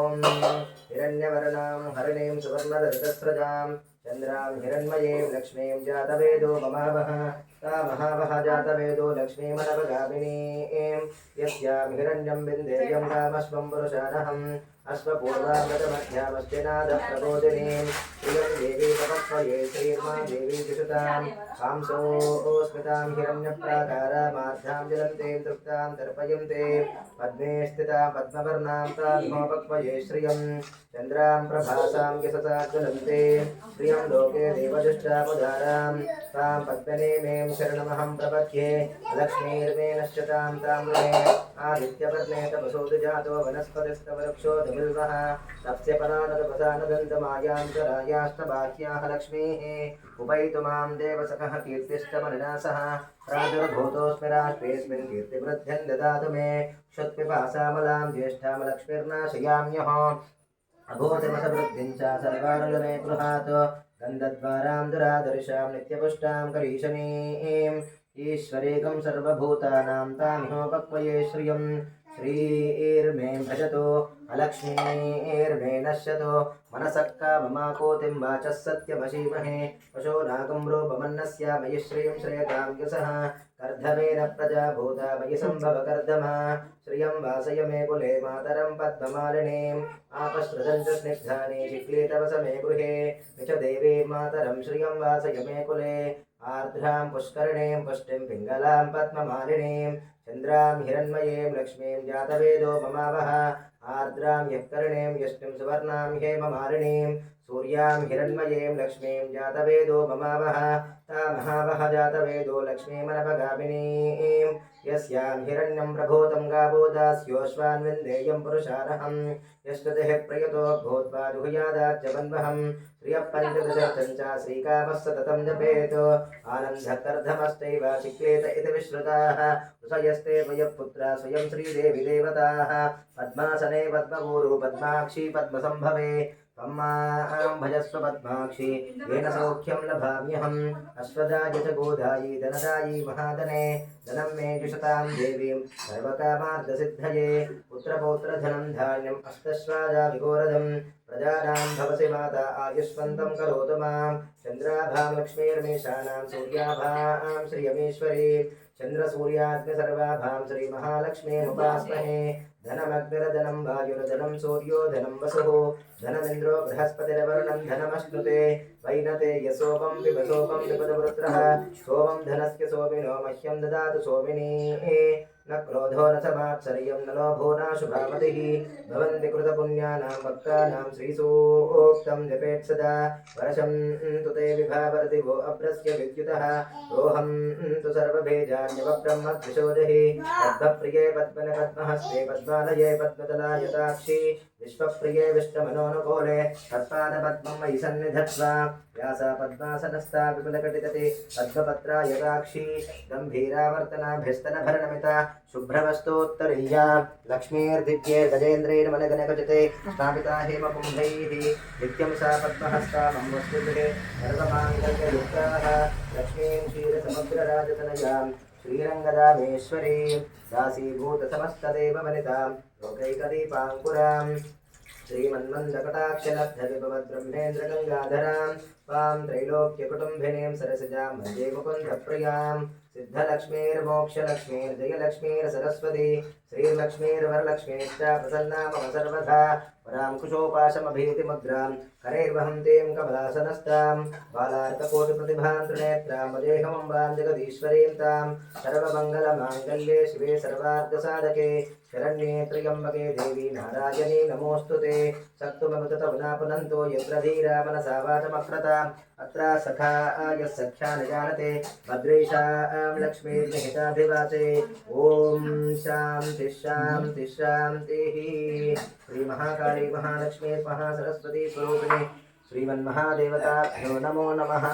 ॐ हिरण्यवर्णां हरिणीं सुवर्णरजतस्रजां चन्द्रां हिरण्मयीं लक्ष्मीं जातवेदो ममावह ता महावह जातवेदो लक्ष्मीमनवगामिनीं यस्यां हिरण्यं बिन्देयं रामश्वं पुरुषानहम् अश्वपूर्वामृतमध्यामश्चिनादप्रबोधिनीं श्रियं देवी तपस्वये श्रीर्मां देवी जुषतां कांसोऽस्मितां हिरण्यप्राकारामाध्यां जलन्तीं तृप्तां तर्पयन्ते पद्मे स्थितां पद्मवर्णां तान्मोपक्वये श्रियं चन्द्रां प्रभासां यशसा ज्वलन्ते श्रियं लोके देवदुष्टामुदारां तां पद्मनेमीं शरणमहं प्रपद्ये लक्ष्मीर्मे नश्यतां तां मे आदित्यवर्णे तपसोदजातो वनस्पतिस्तवृक्षो धमिल्वः तप्स्यपरानदपसानदन्तमायान्तरायास्तबाह्याः लक्ष्मीः उपैतु मां देवसखः कीर्तिष्टमनिनासः प्रादुर्भूतोऽस्मि राष्ट्रेऽस्मिन् कीर्तिवृद्धिं ददातु मे क्षुत्पिपासामलां ज्येष्ठामलक्ष्मीर्नाशयाम्यहम् अभूतमसवृद्धिं च सर्वानन्दमे गृहात् गन्धद्वारां दुरादर्शां नित्यपुष्टां करीशनीम् ईश्वरेकं सर्वभूतानां तामिहोपक्वये श्रियं श्रीर्मे भजतो अलक्ष्मीर्मे नश्यतो मनसः काममाकोतिं वाचः सत्यमशीमहे पशो नागं रूपमन्नस्य मयि श्रियं श्रयतां यशः कर्धमेन प्रजा भूता मयि सम्भव कर्दमा श्रियं वासय मे कुले मातरं पद्ममालिनीम् आपश्रुतं च स्निग्धानि शिक्लीतवस मे गृहे निच देवीं मातरं श्रियं वासय मे कुले आर्द्रां पुष्करणीं पुष्टिं पिङ्गलां पद्ममालिनीं चन्द्रां हिरण्मयीं लक्ष्मीं जातवेदो ममावह आर्द्रां यःकर्णीं यष्टिं सुवर्णां हेममालिनीं सूर्यां हिरण्मयीं लक्ष्मीं जातवेदो ममावह तामहावह जातवेदो लक्ष्मीमनपगामिनीं यस्यां हिरण्यं प्रभूतं गावो दास्योऽश्वान् विन्देयं पुरुषानहम् यस्तुतिः प्रयतो भूत्वा जुहुयादाज्यवन्वहम् श्रियः पञ्चदशर्थं च श्रीकामः सततं जपेत् आनन्दकर्धमस्तैव चिक्लेत इति विश्रुताः ऋषयस्ते त्वयःपुत्रा स्वयं श्रीदेवी देवताः पद्मासने पद्मगुरु पद्माक्षी पद्मसम्भवे त्वं मां भजस्व पद्माक्षी येन सौख्यं लभाम्यहम् अश्वदाय च गोदायि धनदायि महाधने धनं मे जुषतां देवीं सर्वकामार्थसिद्धये पुत्रपौत्रधनं धान्यम् अष्टश्वाजा विगोरधं प्रजानां भवसि माता आयुष्मन्तं करोतु मां चन्द्राभां लक्ष्मीर्मेषाणां सूर्याभां श्रियमेश्वरी चन्द्रसूर्याग्निसर्वाभां श्रीमहालक्ष्मीमुपास्महे धनमग्निर्धनं वायुर्धनं सूर्यो धनं वसुः धनमिन्द्रो बृहस्पतिर्वरुणं धनमश्नुते वैनते यशोपं पिबसोपं पिबदवृत्रः सोमं धनस्य सोमिनो मह्यं ददातु सोमिनी न क्रोधो न समात्सर्यं न लोभो न शुभामतिः भवन्ति कृतपुण्यानां भक्तानां श्रीसूक्तं जपेत् सदा वर्षं तु ते विभावर्ति वो अभ्रस्य विद्युतः रोहं तु सर्वभेजान्यवब्रह्मद्विषोदहि पद्मप्रिये पद्मने पद्महस्ते पद्मालये पद्मदलायताक्षी विश्वप्रिये विष्णुमनोनुकूले तत्पादपद्मं मयि सन्निधत्वा व्यासा पद्मासनस्था विपुलकटितटे पद्मपत्रायताक्षी गम्भीरावर्तनाभ्यस्तनभरणमिता शुभ्रवस्तोत्तरीया लक्ष्मीर्दिव्ये गजेन्द्रेण मनगणगजते स्थापिता हेमकुम्भैः नित्यं सा पद्महस्ता मम वस्तुभिः सर्वमाङ्गल्ययुक्ताः लक्ष्मीं क्षीरसमुद्रराजतनयां श्रीरङ्गदामेश्वरीं दासीभूतसमस्तदेववनितां लोकैकदीपाङ्कुरां श्रीमन्मन्दकटाक्षलब्धविभवद्ब्रह्मेन्द्रगङ्गाधरां त्वां त्रैलोक्यकुटुम्बिनीं सरसिजां वन्दे मुकुन्दप्रियां सिद्धलक्ष्मीर्मोक्षलक्ष्मीर्जयलक्ष्मीर्सरस्वती श्रीलक्ष्मीर्वरलक्ष्मीश्च प्रसन्ना मम सर्वथा वरां कुशोपाशमभीतिमुद्रां करैर्वहन्तीं कमलासनस्तां बालार्ककोटिप्रतिभां त्रिनेत्रां वदेहमम्बां जगदीश्वरीं तां सर्वमङ्गलमाङ्गल्ये शिवे सर्वार्थसाधके शरण्ये त्र्यम्बके देवी नारायणी नमोऽस्तुते सक्तुममृततवना पुनन्तो यत्र धीरा मनसा वाचमक्रताम् अत्र सखा यः सख्या न जानते भद्रेशां लक्ष्मीर्निहिताभिवाचे ॐ शान्तिः शान्तिः शान्तिः श्रीमहाकाली महालक्ष्मी महासरस्वती स्वरूपिणी श्रीमन्महादेवताभ्यो नमो नमः।